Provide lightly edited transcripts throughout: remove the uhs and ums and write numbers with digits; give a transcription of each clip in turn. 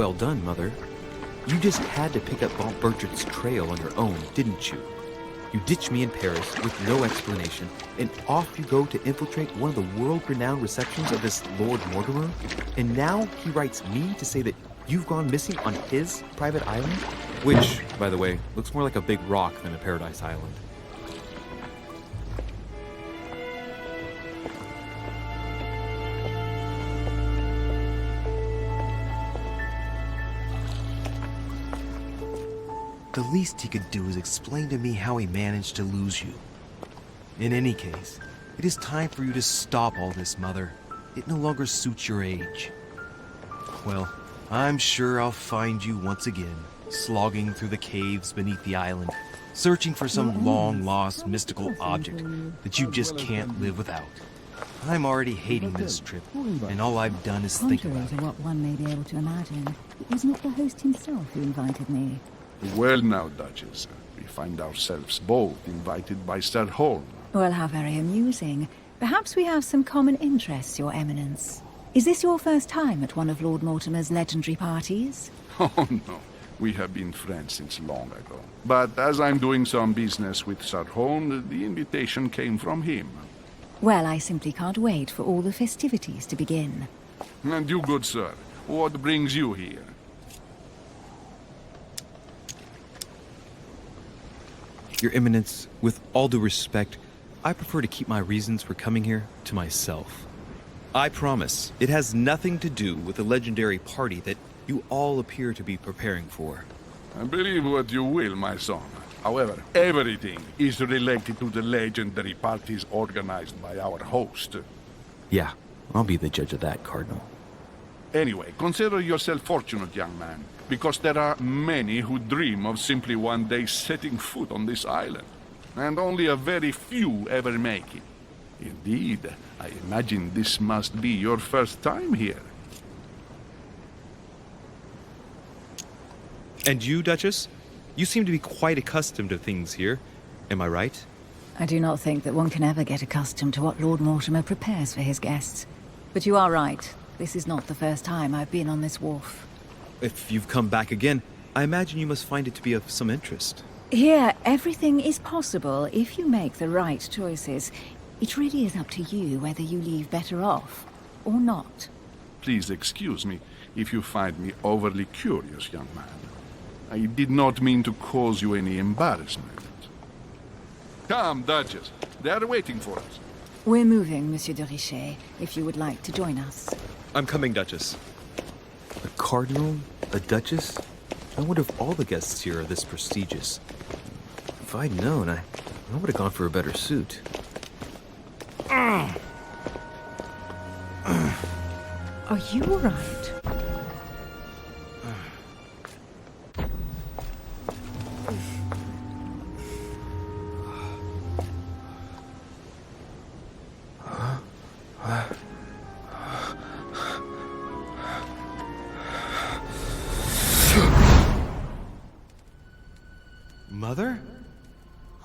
well done, Mother. You just had to pick up Bob Burchett's trail on your own, didn't you? You ditched me in Paris with no explanation, and off you go to infiltrate one of the world-renowned receptions of this Lord Mortimer? And now he writes me to say that you've gone missing on his private island? Which, by the way, looks more like a big rock than a paradise island. The least he could do is explain to me how he managed to lose you. In any case, it is time for you to stop all this, Mother. It no longer suits your age. Well, I'm sure I'll find you once again, slogging through the caves beneath the island, searching for some long-lost mystical object that you just can't live without. I'm already hating this trip, and all I've done is think about it. Contrary to what one may be able to imagine, it was not the host himself who invited me. Well now, Duchess, we find ourselves both invited by Sir Holm. Well, how very amusing. Perhaps we have some common interests, Your Eminence. Is this your first time at one of Lord Mortimer's legendary parties? Oh no, we have been friends since long ago. But as I'm doing some business with Sir Holm, the invitation came from him. Well, I simply can't wait for all the festivities to begin. And you, good sir, what brings you here? Your Eminence, with all due respect, I prefer to keep my reasons for coming here to myself. I promise, it has nothing to do with the legendary party that you all appear to be preparing for. Believe what you will, my son. However, everything is related to the legendary parties organized by our host. Yeah, I'll be the judge of that, Cardinal. Anyway, consider yourself fortunate, young man, because there are many who dream of simply one day setting foot on this island, and only a very few ever make it. Indeed, I imagine this must be your first time here. And you, Duchess? You seem to be quite accustomed to things here. Am I right? I do not think that one can ever get accustomed to what Lord Mortimer prepares for his guests. But you are right. This is not the first time I've been on this wharf. If you've come back again, I imagine you must find it to be of some interest. Here, everything is possible if you make the right choices. It really is up to you whether you leave better off or not. Please excuse me if you find me overly curious, young man. I did not mean to cause you any embarrassment. Come, Duchess. They are waiting for us. We're moving, Monsieur de Richet, if you would like to join us. I'm coming, Duchess. A cardinal? A duchess? I wonder if all the guests here are this prestigious. If I'd known, I would have gone for a better suit. Are you all right? Mother?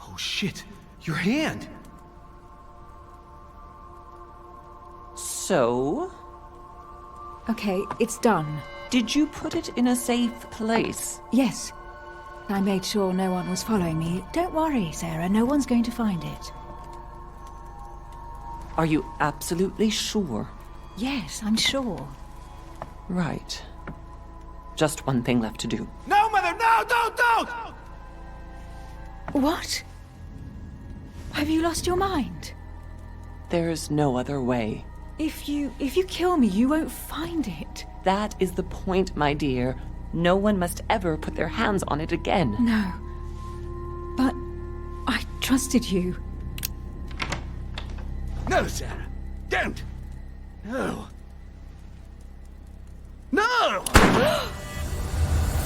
Oh shit, your hand! So? Okay, it's done. Did you put it in a safe place? Yes. I made sure no one was following me. Don't worry, Sarah, no one's going to find it. Are you absolutely sure? Yes, I'm sure. Right. Just one thing left to do. No, Mother, no, don't! What? Have you lost your mind? There's no other way. If you kill me, you won't find it. That is the point, my dear. No one must ever put their hands on it again. No. But I trusted you. No, Sarah, don't! No. No!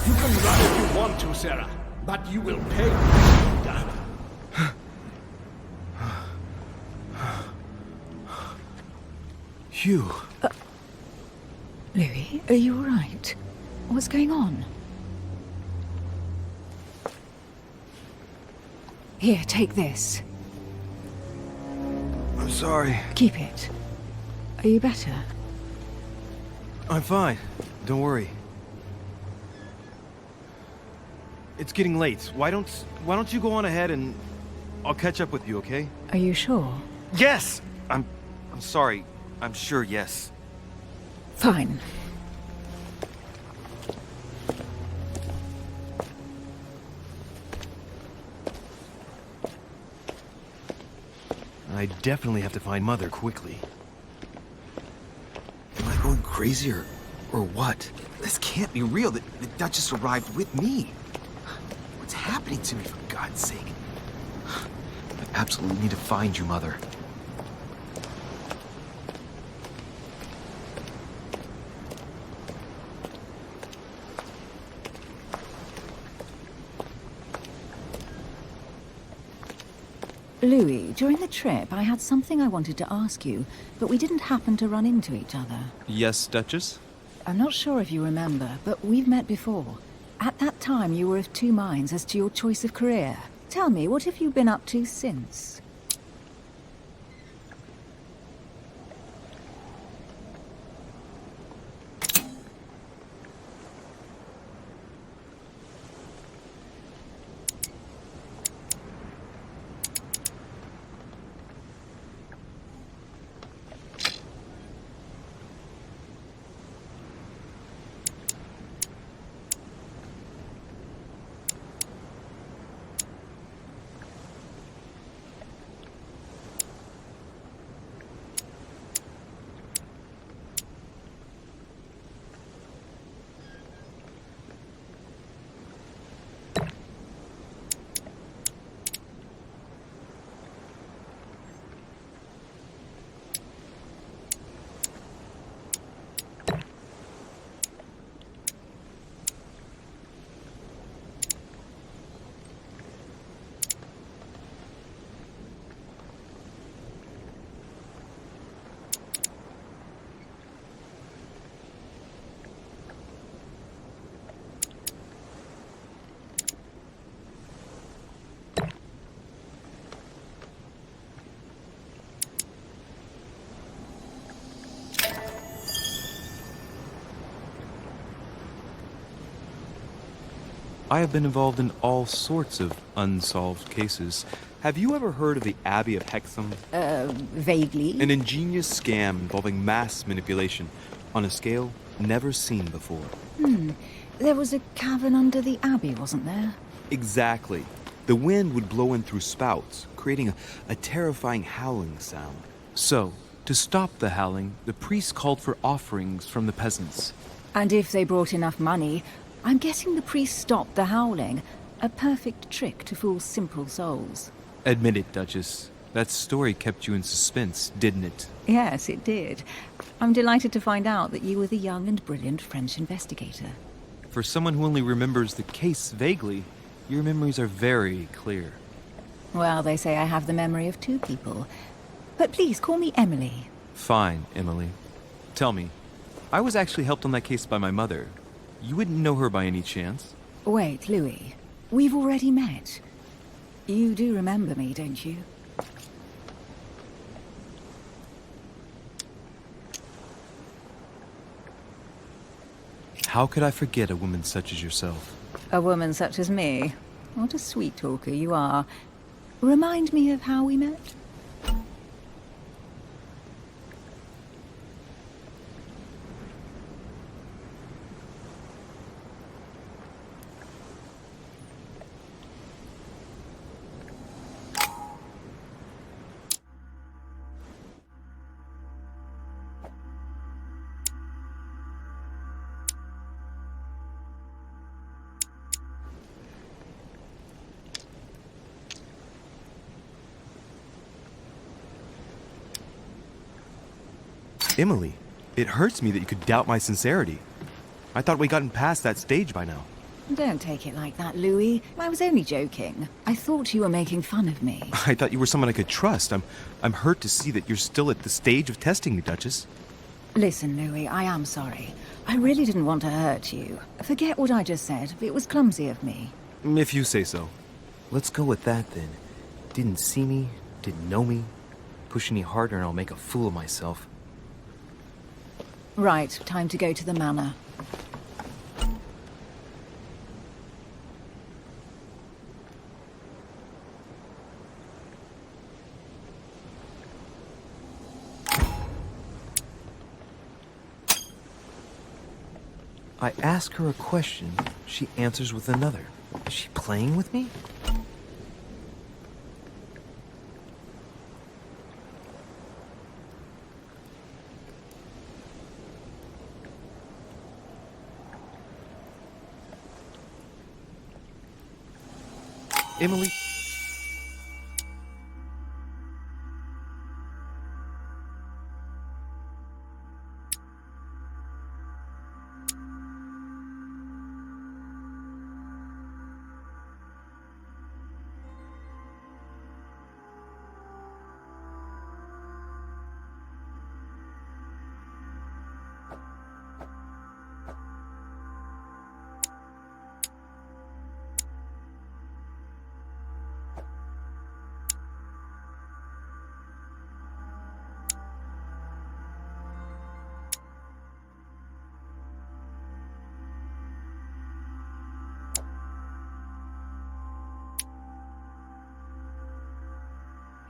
You can run if you want to, Sarah, but you will pay when you're done. Hugh. Louis, are you all right? What's going on? Here, take this. I'm sorry. Keep it. Are you better? I'm fine. Don't worry. it's getting late. Why don't you go on ahead and I'll catch up with you, okay? Are you sure? Yes! I'm sorry. I'm sure, yes. Fine. I definitely have to find Mother quickly. Am I going crazy or what? This can't be real. The Duchess arrived with me. What's happening to me, for God's sake? I absolutely need to find you, Mother. Louis, during the trip, I had something I wanted to ask you, but we didn't happen to run into each other. Yes, Duchess? I'm not sure if you remember, but we've met before. At that time, you were of two minds as to your choice of career. Tell me, what have you been up to since? I have been involved in all sorts of unsolved cases. Have you ever heard of the Abbey of Hexham? Vaguely. An ingenious scam involving mass manipulation on a scale never seen before. There was a cavern under the abbey, wasn't there? Exactly. The wind would blow in through spouts, creating a terrifying howling sound. So, to stop the howling, the priests called for offerings from the peasants. And if they brought enough money, I'm guessing the priest stopped the howling. A perfect trick to fool simple souls. Admit it, Duchess. That story kept you in suspense, didn't it? Yes, it did. I'm delighted to find out that you were the young and brilliant French investigator. For someone who only remembers the case vaguely, your memories are very clear. Well, they say I have the memory of two people. But please, call me Emily. Fine, Emily. Tell me, I was actually helped on that case by my mother. You wouldn't know her by any chance? Wait, Louis. We've already met. You do remember me, don't you? How could I forget a woman such as yourself? A woman such as me? What a sweet talker you are. Remind me of how we met? Emily, it hurts me that you could doubt my sincerity. I thought we'd gotten past that stage by now. Don't take it like that, Louis. I was only joking. I thought you were making fun of me. I thought you were someone I could trust. I'm hurt to see that you're still at the stage of testing me, Duchess. Listen, Louis, I am sorry. I really didn't want to hurt you. Forget what I just said. It was clumsy of me. If you say so. Let's go with that then. Didn't see me, didn't know me. Push any harder and I'll make a fool of myself. Right, time to go to the manor. I ask her a question, she answers with another. Is she playing with me? Emily...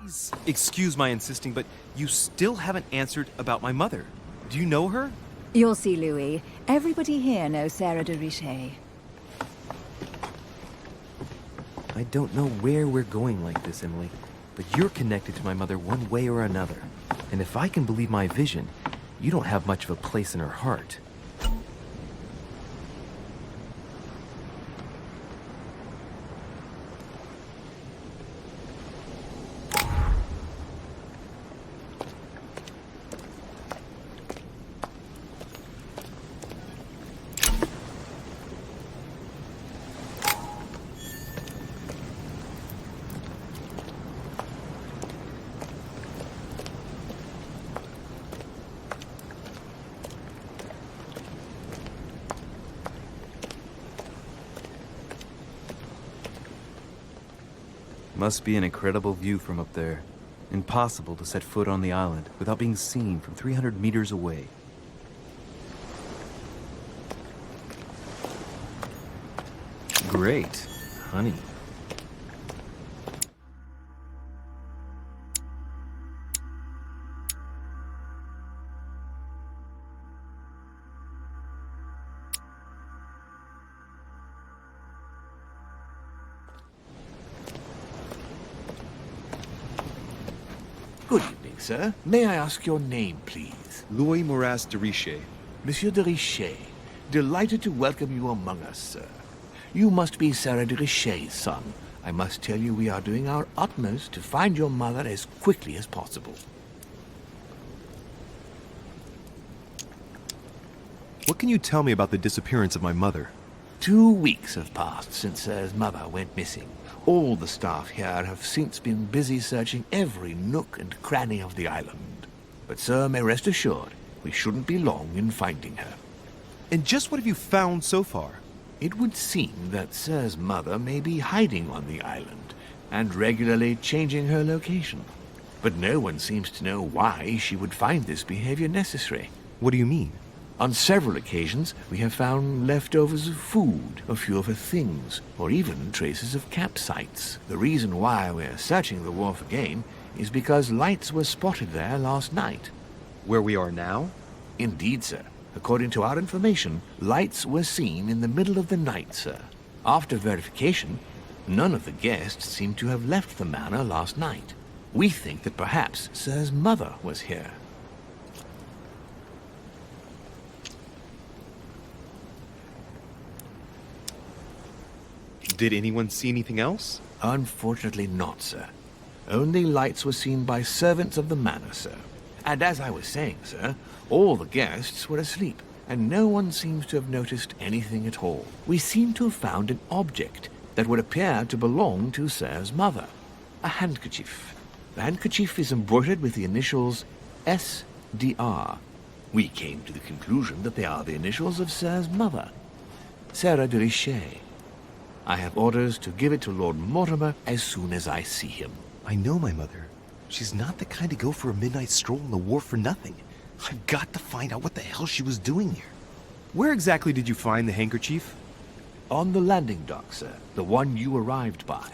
Please excuse my insisting, but you still haven't answered about my mother. Do you know her? You'll see, Louis. Everybody here knows Sarah de Richet. I don't know where we're going like this, Emily, but you're connected to my mother one way or another. And if I can believe my vision, you don't have much of a place in her heart. Must be an incredible view from up there. Impossible to set foot on the island without being seen from 300 meters away. Great. Honey. Good evening, sir. May I ask your name, please? Louis Moras de Richet. Monsieur de Richet. Delighted to welcome you among us, sir. You must be Sarah de Richet's son. I must tell you we are doing our utmost to find your mother as quickly as possible. What can you tell me about the disappearance of my mother? 2 weeks have passed since Sir's mother went missing. All the staff here have since been busy searching every nook and cranny of the island. But Sir may rest assured, we shouldn't be long in finding her. And just what have you found so far? It would seem that Sir's mother may be hiding on the island and regularly changing her location. But no one seems to know why she would find this behavior necessary. What do you mean? On several occasions, we have found leftovers of food, a few of her things, or even traces of campsites. The reason why we're searching the wharf again is because lights were spotted there last night. Where we are now? Indeed, sir. According to our information, lights were seen in the middle of the night, sir. After verification, none of the guests seem to have left the manor last night. We think that perhaps Sir's mother was here. Did anyone see anything else? Unfortunately not, sir. Only lights were seen by servants of the manor, sir. And as I was saying, sir, all the guests were asleep, and no one seems to have noticed anything at all. We seem to have found an object that would appear to belong to Sir's mother. A handkerchief. The handkerchief is embroidered with the initials S.D.R. We came to the conclusion that they are the initials of Sir's mother, Sarah de Richet. I have orders to give it to Lord Mortimer as soon as I see him. I know my mother. She's not the kind to go for a midnight stroll on the wharf for nothing. I've got to find out what the hell she was doing here. Where exactly did you find the handkerchief? On the landing dock, sir. The one you arrived by.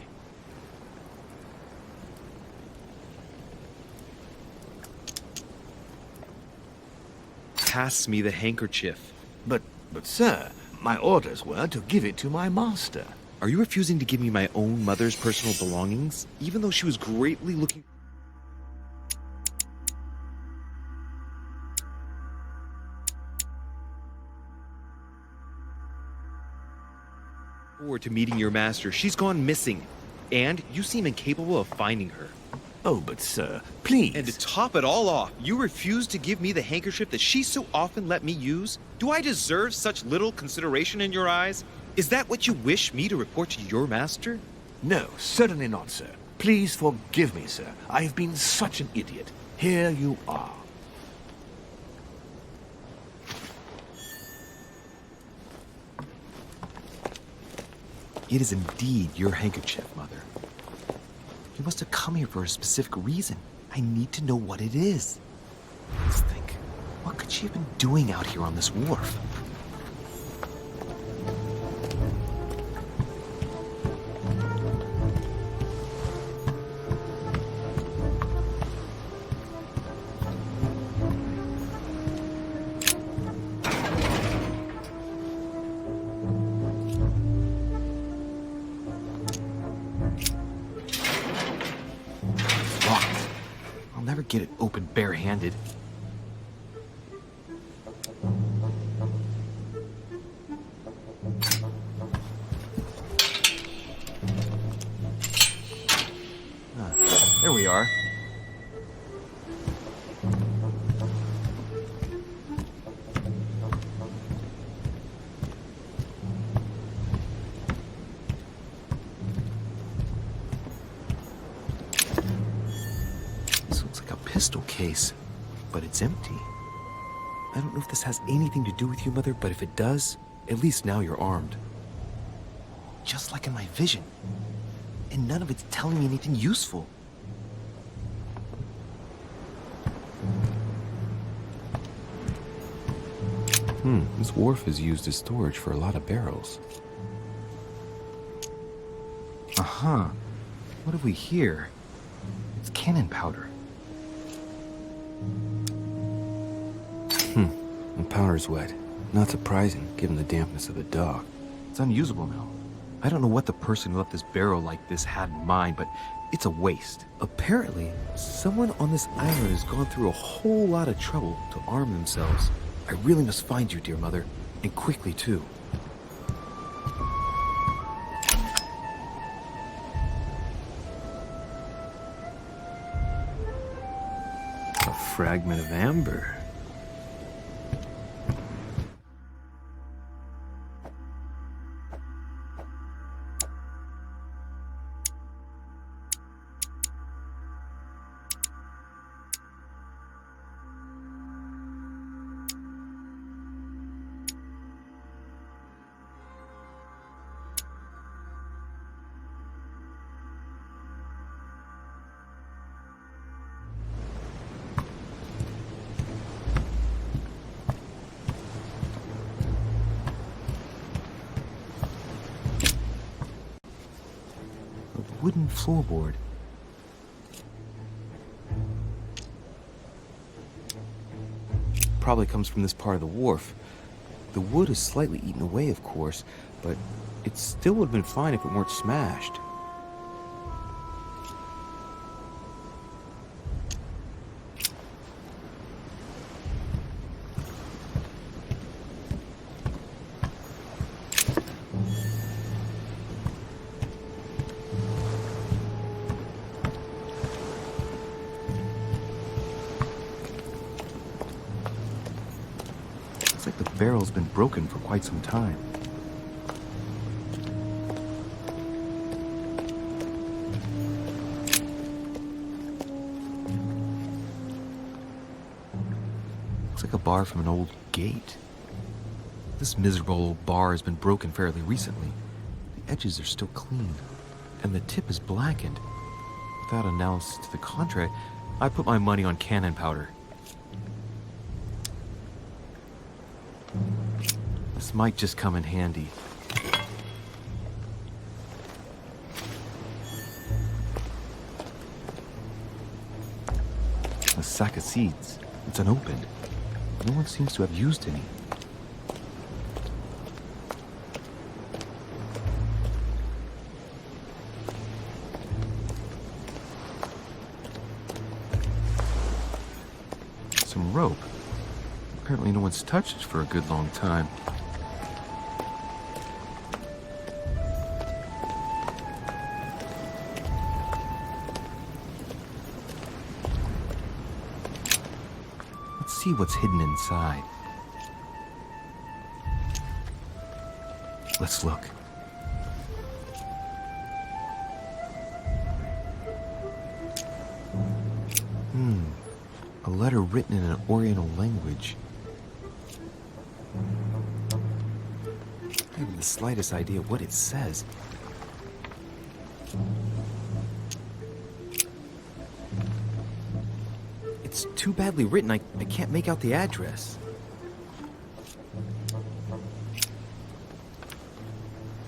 Pass me the handkerchief. But But, sir, my orders were to give it to my master. Are you refusing to give me my own mother's personal belongings, even though she was greatly looking forward to meeting your master? She's gone missing, and you seem incapable of finding her. Oh, but, sir, please. And to top it all off, you refuse to give me the handkerchief that she so often let me use? Do I deserve such little consideration in your eyes? Is that what you wish me to report to your master? No, certainly not, sir. Please forgive me, sir. I have been such an idiot. Here you are. It is indeed your handkerchief, Mother. You must have come here for a specific reason. I need to know what it is. Let's think. What could she have been doing out here on this wharf? Get it open barehanded. There we are. Pistol case, but it's empty. I don't know if this has anything to do with you, Mother, but if it does, at least now you're armed. Just like in my vision. And none of it's telling me anything useful. This wharf is used as storage for a lot of barrels. What have we here? It's cannon powder. The powder's wet. Not surprising, given the dampness of the dock. It's unusable now. I don't know what the person who left this barrel like this had in mind, but it's a waste. Apparently, someone on this island has gone through a whole lot of trouble to arm themselves. I really must find you, dear Mother, and quickly, too. A fragment of amber. Wooden floorboard. Probably comes from this part of the wharf. The wood is slightly eaten away, of course, but it still would have been fine if it weren't smashed. Looks like the barrel's been broken for quite some time. Looks like a bar from an old gate. This miserable old bar has been broken fairly recently. The edges are still clean, and the tip is blackened. Without analysis to the contrary, I put my money on cannon powder. This might just come in handy. A sack of seeds. It's unopened. No one seems to have used any. rope. Apparently no one's touched it for a good long time. Let's see what's hidden inside. Let's look. A letter written in an Oriental language. I haven't the slightest idea what it says. It's too badly written, I can't make out the address.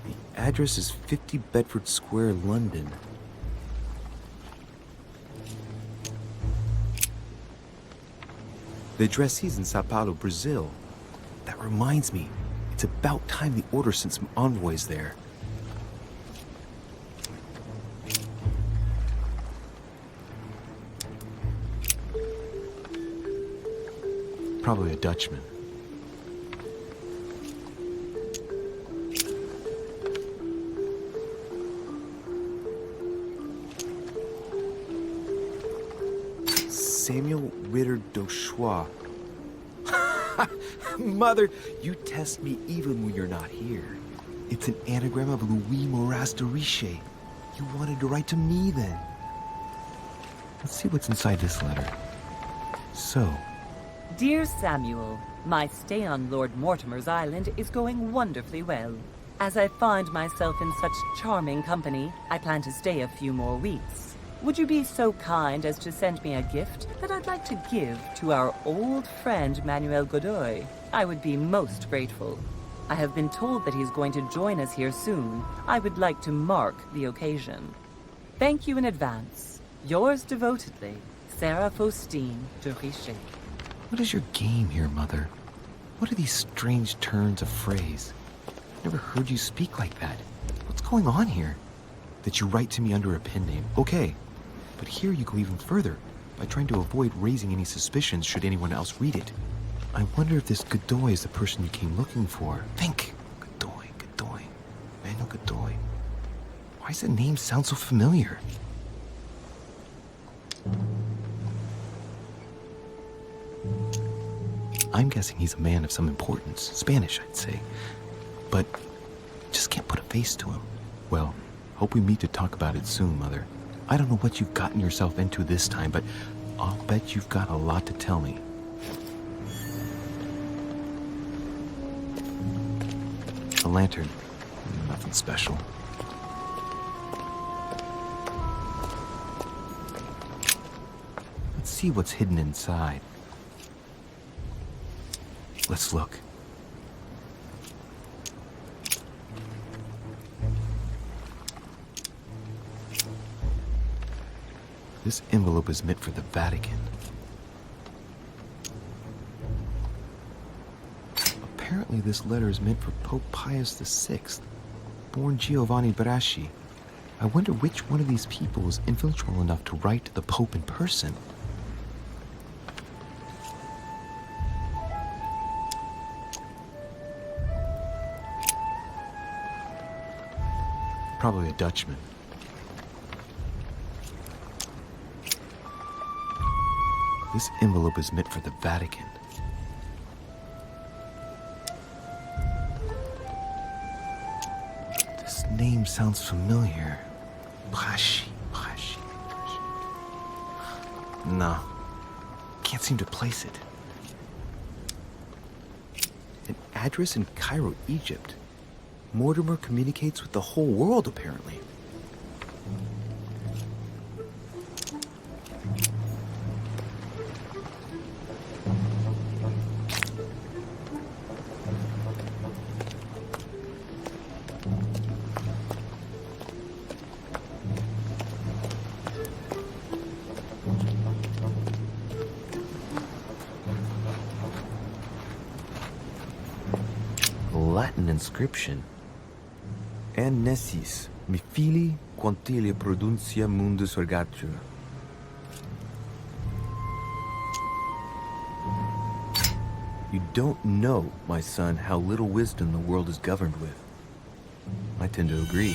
The address is 50 Bedford Square, London. The addressee's in Sao Paulo, Brazil. That reminds me, it's about time the Order sent some envoys there. Probably a Dutchman. Samuel Ritter d'Auchois. Mother, you test me even when you're not here. It's an anagram of Louis Moras de Riche. You wanted to write to me then. Let's see what's inside this letter. So, Dear Samuel, my stay on Lord Mortimer's island is going wonderfully well. As I find myself in such charming company, I plan to stay a few more weeks. Would you be so kind as to send me a gift that I'd like to give to our old friend Manuel Godoy? I would be most grateful. I have been told that he's going to join us here soon. I would like to mark the occasion. Thank you in advance. Yours devotedly, Sarah Faustine de Riche. what is your game here, Mother? What are these strange turns of phrase? Never heard you speak like that. What's going on here? That you write to me under a pen name, okay. But here you go even further, by trying to avoid raising any suspicions should anyone else read it. I wonder if this Godoy is the person you came looking for. Think! Godoy. Manuel Godoy. Why does the name sound so familiar? I'm guessing he's a man of some importance. Spanish, I'd say. But just can't put a face to him. Well, hope we meet to talk about it soon, Mother. I don't know what you've gotten yourself into this time, but I'll bet you've got a lot to tell me. A lantern. Nothing special. Let's see what's hidden inside. Let's look. This envelope is meant for the Vatican. Apparently this letter is meant for Pope Pius VI, born Giovanni Braschi. I wonder which one of these people was influential enough to write to the Pope in person. Probably a Dutchman. This envelope is meant for the Vatican. This name sounds familiar. Braschi. No. Can't seem to place it. An address in Cairo, Egypt. Mortimer communicates with the whole world, apparently. Latin inscription. En nessis, mi fili, quantilia produncia mundus ergatur. You don't know, my son, how little wisdom the world is governed with. I tend to agree.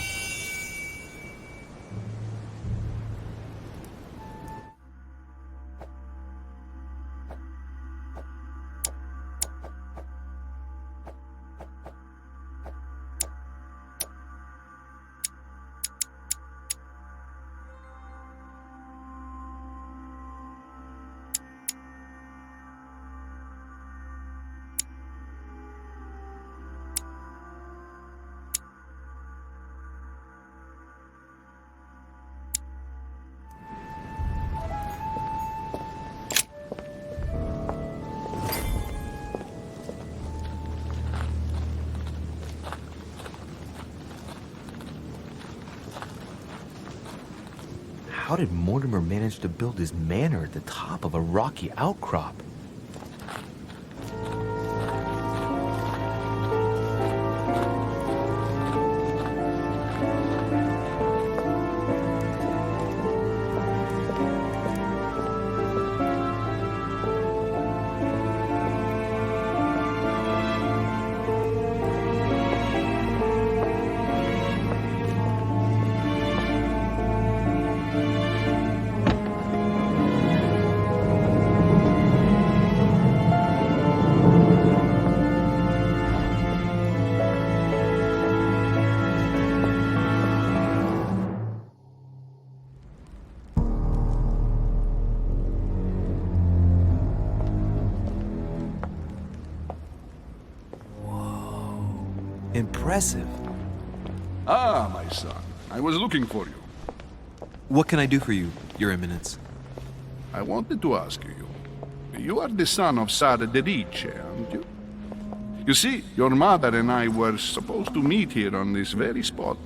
How did Mortimer manage to build his manor at the top of a rocky outcrop? Impressive. Ah, my son. I was looking for you. What can I do for you, Your Eminence? I wanted to ask you. You are the son of Sara de Riche, aren't you? You see, your mother and I were supposed to meet here on this very spot.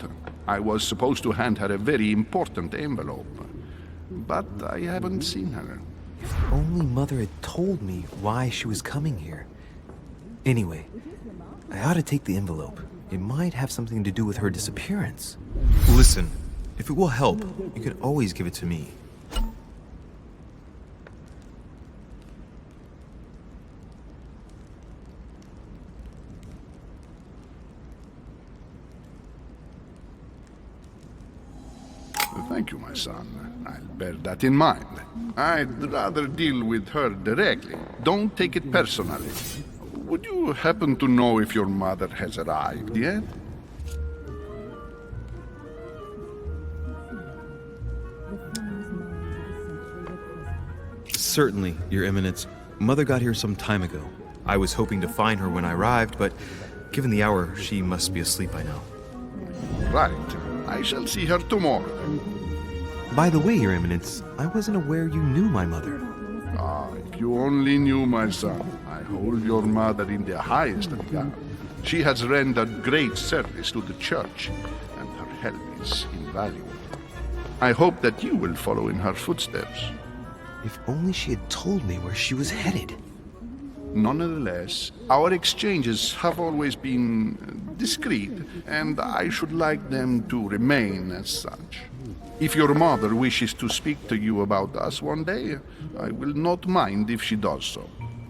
I was supposed to hand her a very important envelope. But I haven't seen her. If only Mother had told me why she was coming here. Anyway, I ought to take the envelope. It might have something to do with her disappearance. Listen, if it will help, you can always give it to me. Thank you, my son. I'll bear that in mind. I'd rather deal with her directly. Don't take it personally. Would you happen to know if your mother has arrived yet? Certainly, Your Eminence. Mother got here some time ago. I was hoping to find her when I arrived, but given the hour, she must be asleep by now. Right. I shall see her tomorrow. By the way, Your Eminence, I wasn't aware you knew my mother. Ah, if you only knew, my son. I hold your mother in the highest regard. She has rendered great service to the church, and her help is invaluable. I hope that you will follow in her footsteps. If only she had told me where she was headed. Nonetheless, our exchanges have always been discreet, and I should like them to remain as such. If your mother wishes to speak to you about us one day, I will not mind if she does so.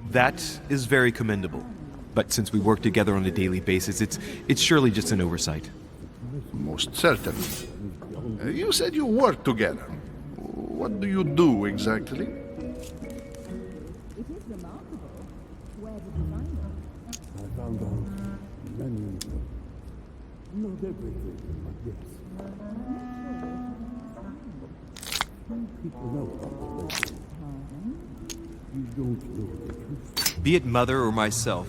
That is very commendable. But since we work together on a daily basis, it's surely just an oversight. Most certainly. You said you work together. What do you do exactly? Be it Mother or myself,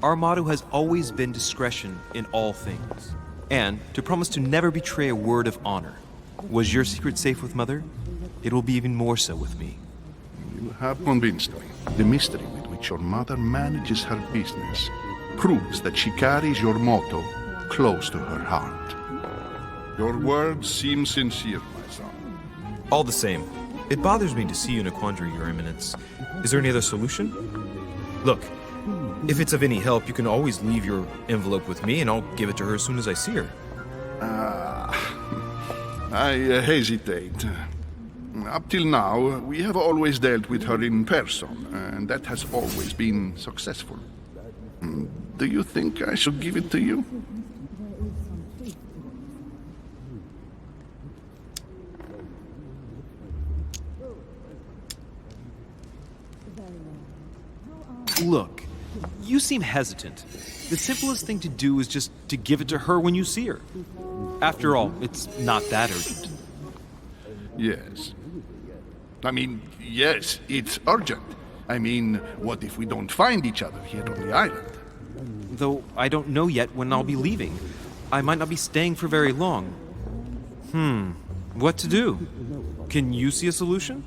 our motto has always been discretion in all things, and to promise to never betray a word of honor. Was your secret safe with Mother? It will be even more so with me. You have convinced me. The mystery with which your mother manages her business proves that she carries your motto close to her heart. Your words seem sincere, my son. All the same, it bothers me to see you in a quandary, Your Eminence. Is there any other solution? Look, if it's of any help, you can always leave your envelope with me and I'll give it to her as soon as I see her. I hesitate. Up till now, we have always dealt with her in person, and that has always been successful. Do you think I should give it to you? Look, you seem hesitant. The simplest thing to do is just to give it to her when you see her. After all, it's not that urgent. Yes. I mean, yes, it's urgent. I mean, what if we don't find each other here on the island? Though I don't know yet when I'll be leaving. I might not be staying for very long. What to do? Can you see a solution?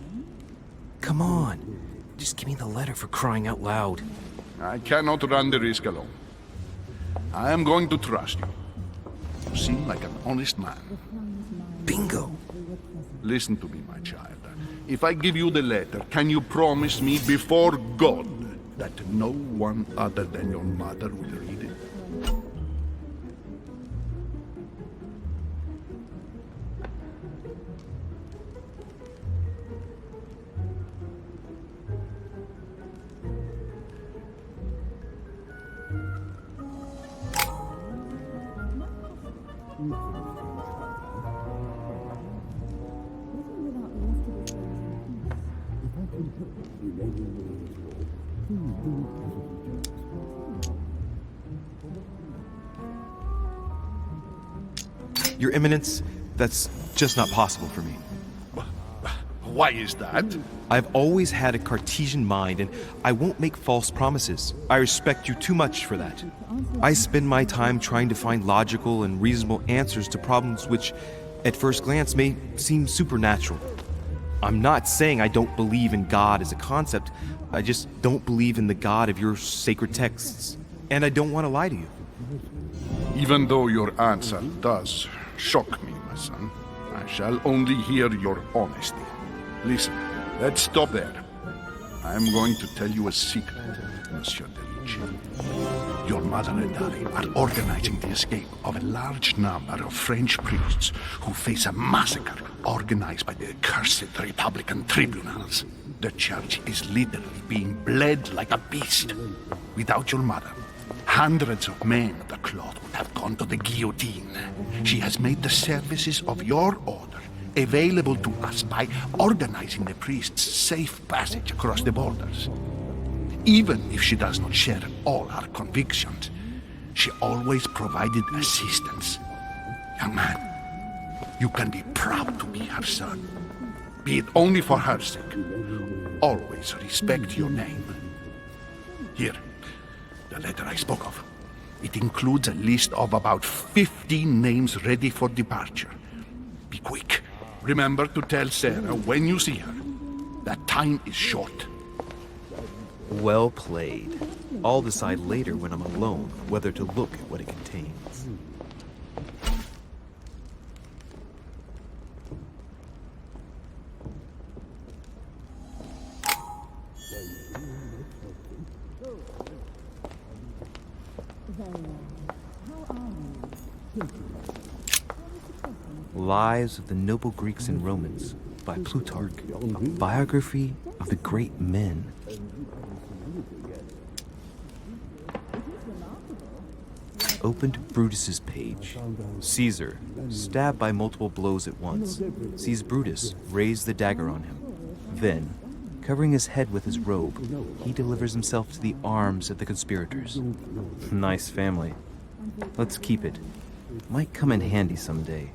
Come on. Just give me the letter, for crying out loud. I cannot run the risk alone. I am going to trust you. You seem like an honest man. Bingo. Listen to me, my child. If I give you the letter, can you promise me before God that no one other than your mother will read it? Your Eminence, that's just not possible for me. Why is that? I've always had a Cartesian mind, and I won't make false promises. I respect you too much for that. I spend my time trying to find logical and reasonable answers to problems which, at first glance, may seem supernatural. I'm not saying I don't believe in God as a concept. I just don't believe in the God of your sacred texts. And I don't want to lie to you. Even though your answer does shock me, my son, I shall only hear your honesty. Listen, let's stop there. I'm going to tell you a secret, Monsieur Delich. Your mother and I are organizing the escape of a large number of French priests who face a massacre organized by the accursed Republican tribunals. The church is literally being bled like a beast. Without your mother, hundreds of men of the cloth would have gone to the guillotine. She has made the services of your order available to us by organizing the priests' safe passage across the borders. Even if she does not share all our convictions, she always provided assistance. Young man, you can be proud to be her son. Be it only for her sake. Always respect your name. Here, the letter I spoke of. It includes a list of about 15 names ready for departure. Be quick. Remember to tell Sarah when you see her that time is short. Well played. I'll decide later when I'm alone whether to look at what it contains. Lives of the Noble Greeks and Romans by Plutarch, a biography of the great men. Opened Brutus's page. Caesar, stabbed by multiple blows at once, sees Brutus raise the dagger on him. Then, covering his head with his robe, he delivers himself to the arms of the conspirators. Nice family. Let's keep it. Might come in handy someday.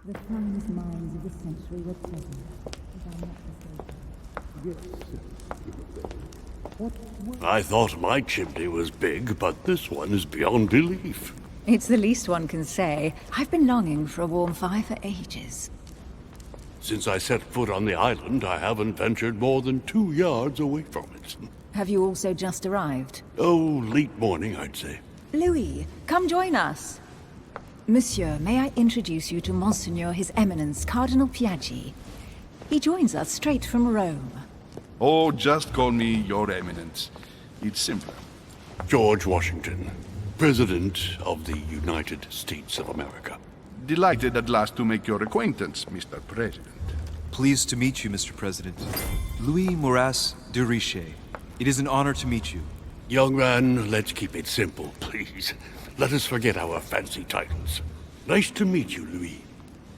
The finest minds of the century were present, if I'm not mistaken. Yes, sir. I thought my chimney was big, but this one is beyond belief. It's the least one can say. I've been longing for a warm fire for ages. Since I set foot on the island, I haven't ventured more than 2 yards away from it. Have you also just arrived? Oh, late morning, I'd say. Louis, come join us. Monsieur, may I introduce you to Monseigneur His Eminence, Cardinal Piaggi. He joins us straight from Rome. Oh, just call me Your Eminence. It's simpler. George Washington, President of the United States of America. Delighted at last to make your acquaintance, Mr. President. Pleased to meet you, Mr. President. Louis Moras de Richet. It is an honor to meet you. Young man, let's keep it simple, please. Let us forget our fancy titles. Nice to meet you, Louis.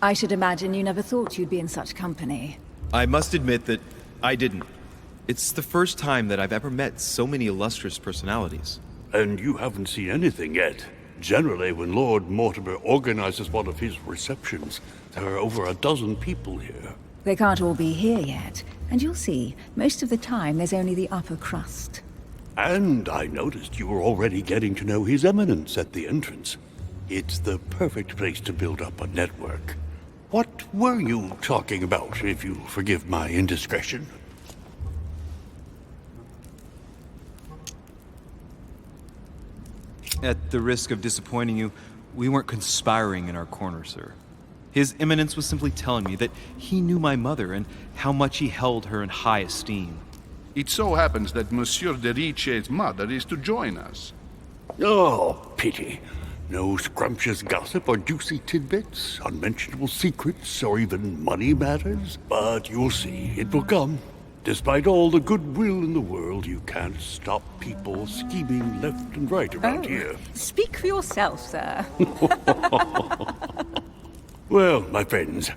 I should imagine you never thought you'd be in such company. I must admit that I didn't. It's the first time that I've ever met so many illustrious personalities. And you haven't seen anything yet. Generally, when Lord Mortimer organizes one of his receptions, there are over a dozen people here. They can't all be here yet, and you'll see, most of the time there's only the upper crust. And I noticed you were already getting to know His Eminence at the entrance. It's the perfect place to build up a network. What were you talking about, if you forgive my indiscretion? At the risk of disappointing you, we weren't conspiring in our corner, sir. His Eminence was simply telling me that he knew my mother and how much he held her in high esteem. It so happens that Monsieur de Richet's mother is to join us. Oh, pity. No scrumptious gossip or juicy tidbits, unmentionable secrets, or even money matters. But you'll see, it will come. Despite all the goodwill in the world, you can't stop people scheming left and right around here. Speak for yourself, sir. Well, my friends,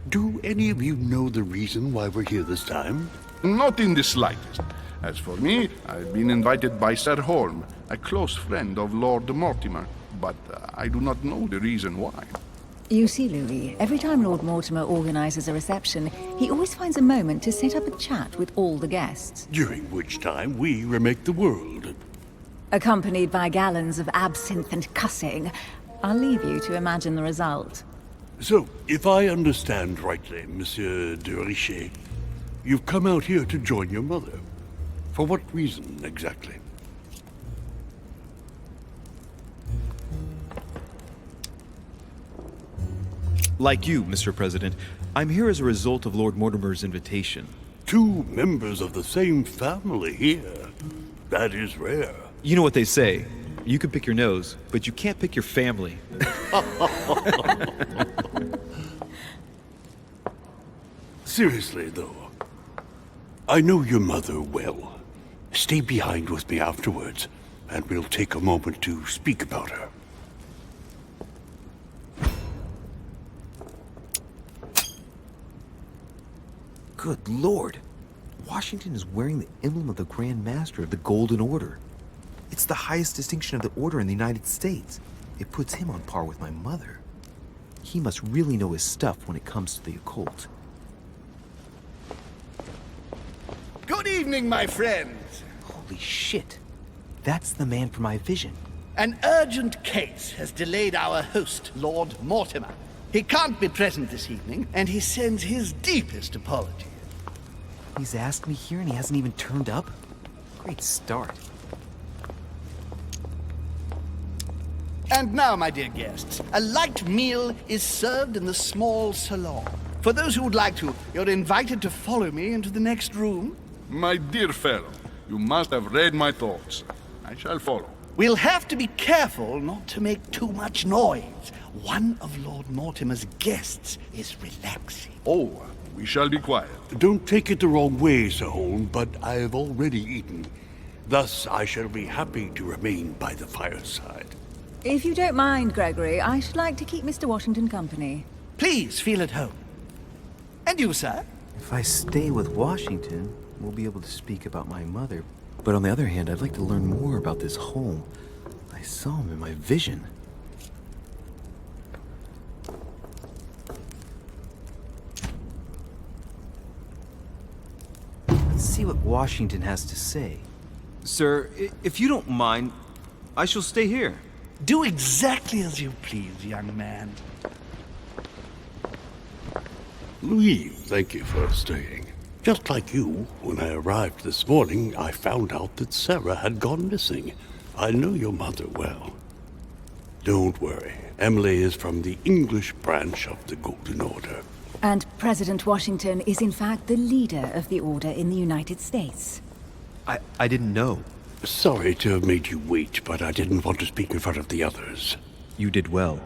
do any of you know the reason why we're here this time? Not in the slightest. As for me, I've been invited by Sir Holm, a close friend of Lord Mortimer, but I do not know the reason why. You see, Louis, every time Lord Mortimer organizes a reception, he always finds a moment to set up a chat with all the guests. During which time we remake the world. Accompanied by gallons of absinthe and cussing. I'll leave you to imagine the result. So, if I understand rightly, Monsieur de Richet, you've come out here to join your mother. For what reason, exactly? Like you, Mr. President, I'm here as a result of Lord Mortimer's invitation. 2 members of the same family here. That is rare. You know what they say. You can pick your nose, but you can't pick your family. Seriously, though, I know your mother well. Stay behind with me afterwards, and we'll take a moment to speak about her. Good Lord. Washington is wearing the emblem of the Grand Master of the Golden Order. It's the highest distinction of the Order in the United States. It puts him on par with my mother. He must really know his stuff when it comes to the occult. Good evening, my friends. Holy shit. That's the man from my vision. An urgent case has delayed our host, Lord Mortimer. He can't be present this evening, and he sends his deepest apologies. He's asked me here and he hasn't even turned up? Great start. And now, my dear guests, a light meal is served in the small salon. For those who would like to, you're invited to follow me into the next room. My dear fellow, you must have read my thoughts. I shall follow. We'll have to be careful not to make too much noise. One of Lord Mortimer's guests is relaxing. Oh, we shall be quiet. Don't take it the wrong way, Sir Holm, but I have already eaten. Thus, I shall be happy to remain by the fireside. If you don't mind, Gregory, I should like to keep Mr. Washington company. Please feel at home. And you, sir? If I stay with Washington, we'll be able to speak about my mother. But on the other hand, I'd like to learn more about this home. I saw him in my vision. Let's see what Washington has to say. Sir, if you don't mind, I shall stay here. Do exactly as you please, young man. Louis, thank you for staying. Just like you, when I arrived this morning, I found out that Sarah had gone missing. I know your mother well. Don't worry. Emily is from the English branch of the Golden Order. And President Washington is in fact the leader of the Order in the United States. I didn't know. Sorry to have made you wait, but I didn't want to speak in front of the others. You did well.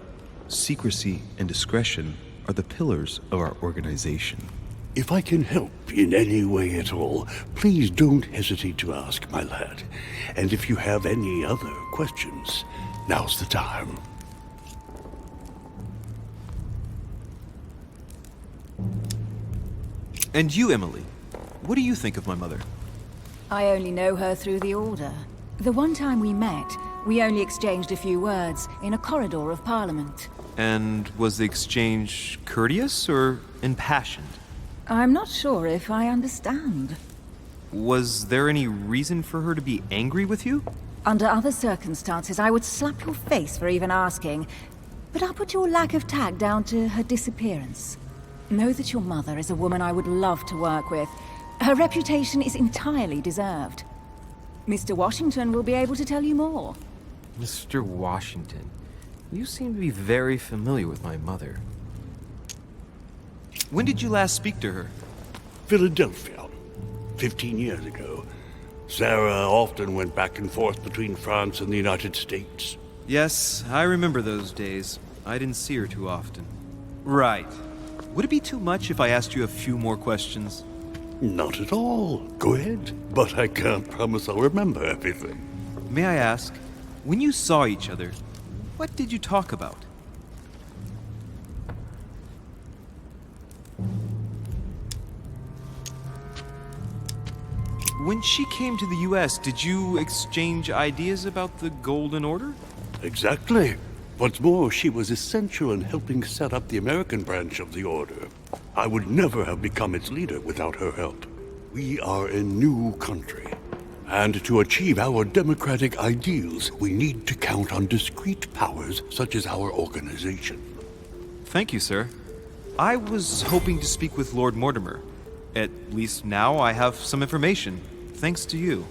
Secrecy and discretion are the pillars of our organization. If I can help in any way at all, please don't hesitate to ask, my lad. And if you have any other questions, now's the time. And you, Emily, what do you think of my mother? I only know her through the Order. The one time we met, we only exchanged a few words in a corridor of Parliament. And was the exchange courteous or impassioned? I'm not sure if I understand. Was there any reason for her to be angry with you? Under other circumstances, I would slap your face for even asking, but I'll put your lack of tact down to her disappearance. Know that your mother is a woman I would love to work with. Her reputation is entirely deserved. Mr. Washington will be able to tell you more. Mr. Washington, you seem to be very familiar with my mother. When did you last speak to her? Philadelphia, 15 years ago. Sarah often went back and forth between France and the United States. Yes, I remember those days. I didn't see her too often. Right. Would it be too much if I asked you a few more questions? Not at all. Go ahead. But I can't promise I'll remember everything. May I ask, when you saw each other, what did you talk about? When she came to the US, did you exchange ideas about the Golden Order? Exactly. What's more, she was essential in helping set up the American branch of the Order. I would never have become its leader without her help. We are a new country, and to achieve our democratic ideals, we need to count on discrete powers such as our organization. Thank you, sir. I was hoping to speak with Lord Mortimer. At least now I have some information, thanks to you.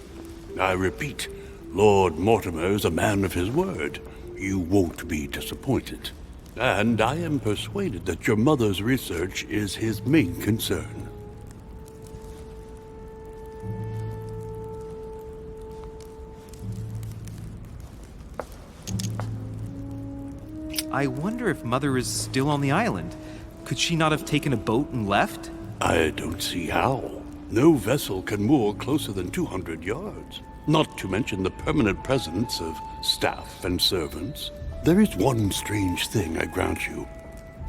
I repeat, Lord Mortimer is a man of his word. You won't be disappointed. And I am persuaded that your mother's research is his main concern. I wonder if Mother is still on the island. Could she not have taken a boat and left? I don't see how. No vessel can moor closer than 200 yards. Not to mention the permanent presence of staff and servants. There is one strange thing, I grant you.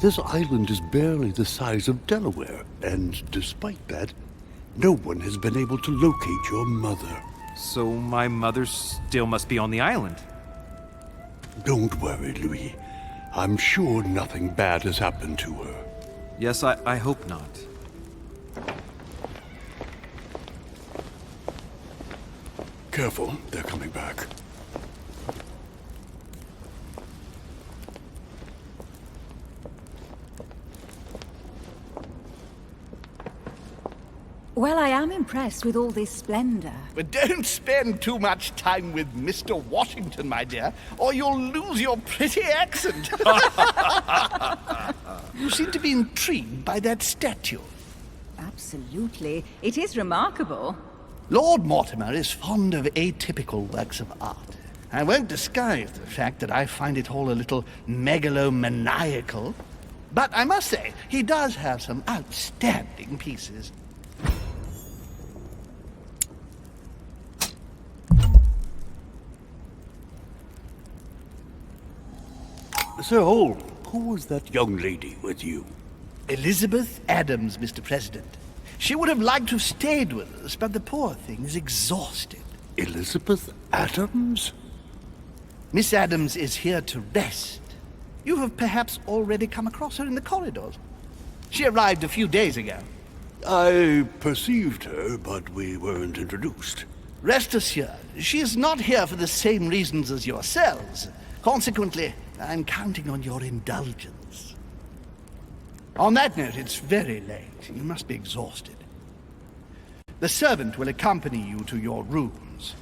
This island is barely the size of Delaware, and despite that, no one has been able to locate your mother. So my mother still must be on the island. Don't worry, Louis. I'm sure nothing bad has happened to her. Yes, I hope not. Careful, they're coming back. Well, I am impressed with all this splendor. But don't spend too much time with Mr. Washington, my dear, or you'll lose your pretty accent. You seem to be intrigued by that statue. Absolutely. It is remarkable. Lord Mortimer is fond of atypical works of art. I won't disguise the fact that I find it all a little megalomaniacal. But I must say, he does have some outstanding pieces. Sir Holm, who was that young lady with you? Elizabeth Adams, Mr. President. She would have liked to have stayed with us, but the poor thing is exhausted. Elizabeth Adams? Miss Adams is here to rest. You have perhaps already come across her in the corridors. She arrived a few days ago. I perceived her, but we weren't introduced. Rest assured, she is not here for the same reasons as yourselves. Consequently, I'm counting on your indulgence. On that note, it's very late. You must be exhausted. The servant will accompany you to your rooms.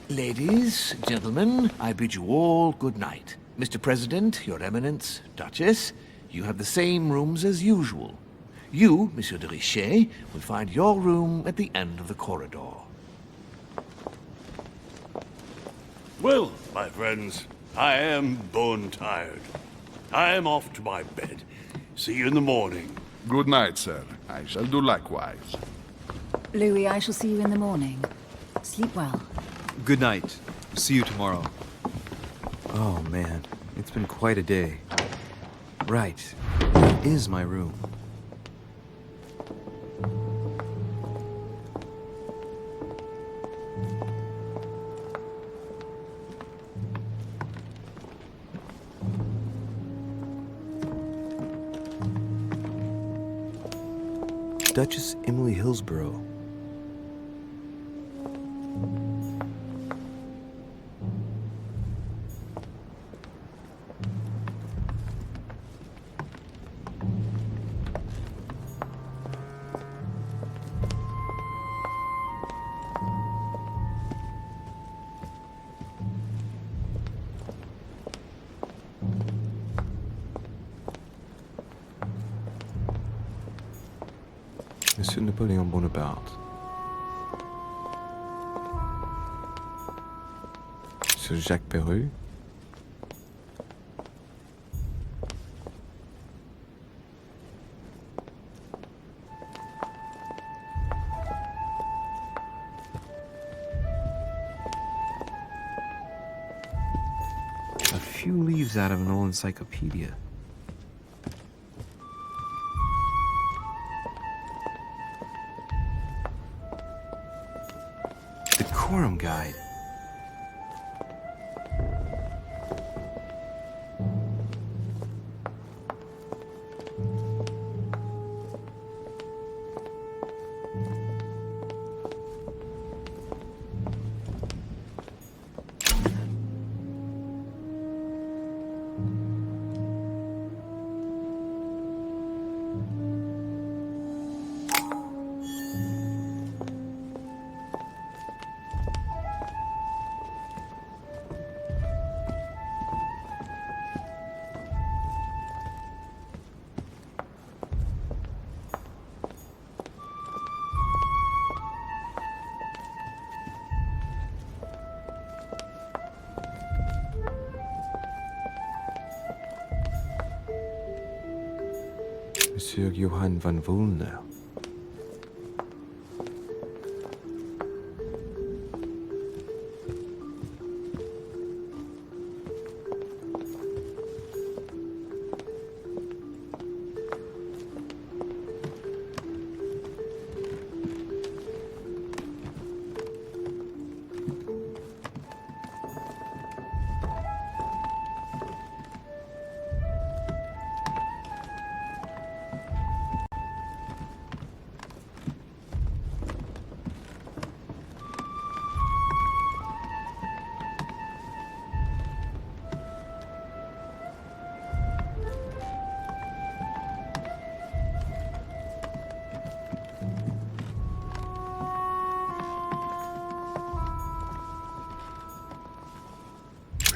Ladies, gentlemen, I bid you all good night. Mr. President, Your Eminence, Duchess, you have the same rooms as usual. You, Monsieur de Richet, will find your room at the end of the corridor. Well, my friends, I am bone tired. I am off to my bed. See you in the morning. Good night, sir. I shall do likewise. Louis, I shall see you in the morning. Sleep well. Good night. See you tomorrow. Oh man, it's been quite a day. Right, where is my room? Duchess Emily Hillsborough. Monsieur Napoléon Bonaparte. Monsieur Jacques Perru. A few leaves out of an old encyclopedia. Quorum guide. Monsieur Johann van Woolner.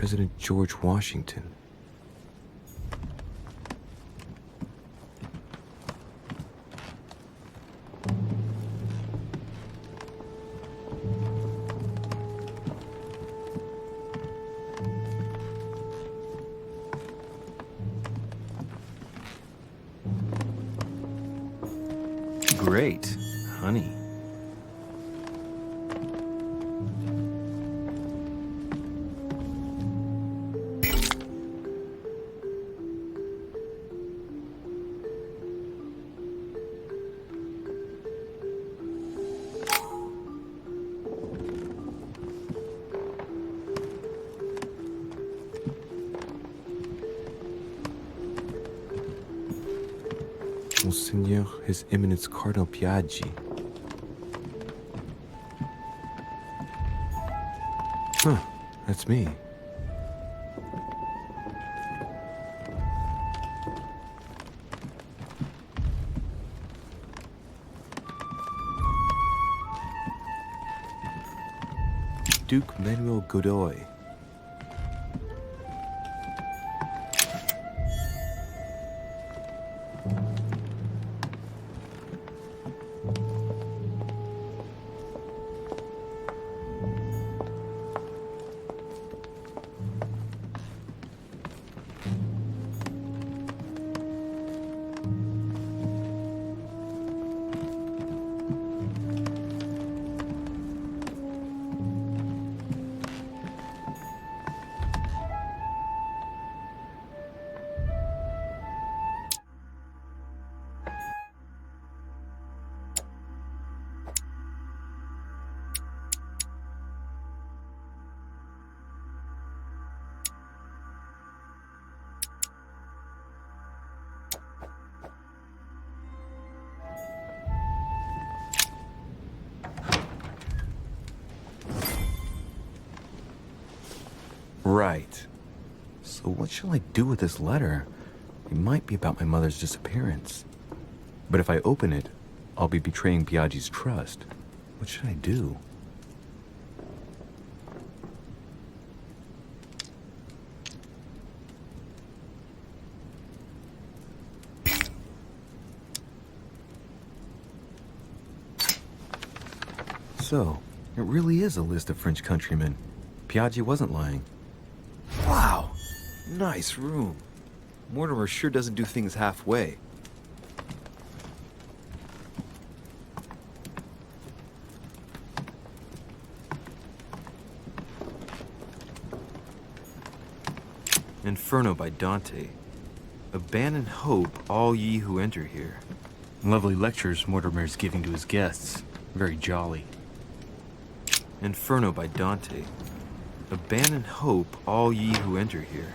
President George Washington. Great, honey. Monseigneur, His Eminence Cardinal Piaggi. Huh, that's me. Duke Manuel Godoy. Right. So what shall I do with this letter? It might be about my mother's disappearance. But if I open it, I'll be betraying Piaggi's trust. What should I do? So, it really is a list of French countrymen. Piaggi wasn't lying. Wow! Nice room. Mortimer sure doesn't do things halfway. Inferno by Dante. Abandon hope, all ye who enter here. Lovely lectures Mortimer's giving to his guests. Very jolly. Inferno by Dante. Abandon hope, all ye who enter here.